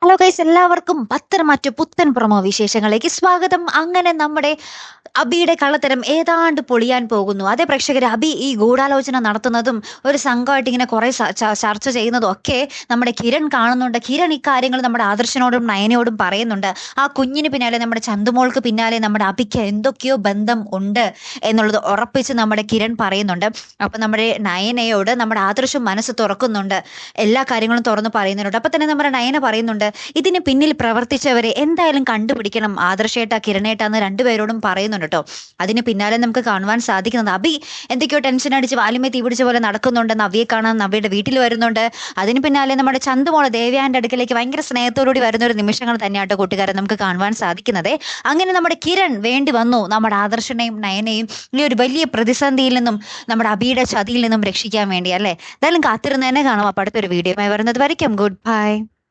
Hello guys, എല്ലാവർക്കും പത്തരമാറ്റു പുത്തൻ promo വിശേഷങ്ങളിലേക്ക് സ്വാഗതം. അങ്ങനെ നമ്മുടെ അബിയുടെ കള്ളത്തരം ഏതാണ്ട് പൊളിയാൻ പോകുന്നു. അതേ പ്രേക്ഷകർ, അബി ഈ ഗൂഢാലോചന നടത്തുന്നതും ഒരു സംഘമായിട്ട് ഇങ്ങനെ കുറെ ചർച്ച ചെയ്യുന്നതും ഒക്കെ നമ്മുടെ കിരൺ കാണുന്നുണ്ട്. കിരൺ ഇക്കാര്യങ്ങൾ നമ്മുടെ ആദർശനോടും നയനയോടും പറയുന്നുണ്ട്. ആ കുഞ്ഞിന് പിന്നാലെ, നമ്മുടെ ചന്തുമോൾക്ക് പിന്നാലെ നമ്മുടെ അബിക്ക് എന്തൊക്കെയോ ബന്ധം ഉണ്ട് എന്നുള്ളത് ഉറപ്പിച്ച് നമ്മുടെ കിരൺ പറയുന്നുണ്ട്. അപ്പൊ നമ്മുടെ നയനയോട് നമ്മുടെ ആദർശം മനസ്സ് തുറക്കുന്നുണ്ട്, എല്ലാ കാര്യങ്ങളും തുറന്ന് പറയുന്നുണ്ട്. അപ്പൊ തന്നെ നമ്മുടെ നയന പറയുന്നുണ്ട്, ഇതിന് പിന്നിൽ പ്രവർത്തിച്ചവരെ എന്തായാലും കണ്ടുപിടിക്കണം ആദർശേട്ട കിരണേട്ടാന്ന് രണ്ടുപേരോടും പറയുന്നുണ്ട് കേട്ടോ. അതിന് പിന്നാലെ നമുക്ക് കാണുവാൻ സാധിക്കുന്നത്, അബി എന്തൊക്കെയോ ടെൻഷൻ അടിച്ച് വാലുമേ തീ പിടിച്ച പോലെ നടക്കുന്നുണ്ട്. നവ്യെ കാണാൻ നവ്യയുടെ വീട്ടിൽ വരുന്നുണ്ട്. അതിന് പിന്നാലെ നമ്മുടെ ചന്തുമോള് ദേവയാന്റെ അടുക്കലേക്ക് ഭയങ്കര സ്നേഹത്തോടുകൂടി വരുന്ന ഒരു നിമിഷങ്ങൾ തന്നെയാട്ടോ കൂട്ടുകാരെ നമുക്ക് കാണുവാൻ സാധിക്കുന്നത്. അങ്ങനെ നമ്മുടെ കിരൺ വേണ്ടി വന്നു നമ്മുടെ ആദർശനെയും നയനെയും ഈ ഒരു വലിയ പ്രതിസന്ധിയിൽ നിന്നും, നമ്മുടെ അബിയുടെ ചതിയിൽ നിന്നും രക്ഷിക്കാൻ വേണ്ടി അല്ലേ. എന്തായാലും കാത്തിരുന്ന് തന്നെ കാണാം. അപ്പൊ അടുത്തൊരു വീഡിയോ വരുന്നത് വരയ്ക്കും. Good bye.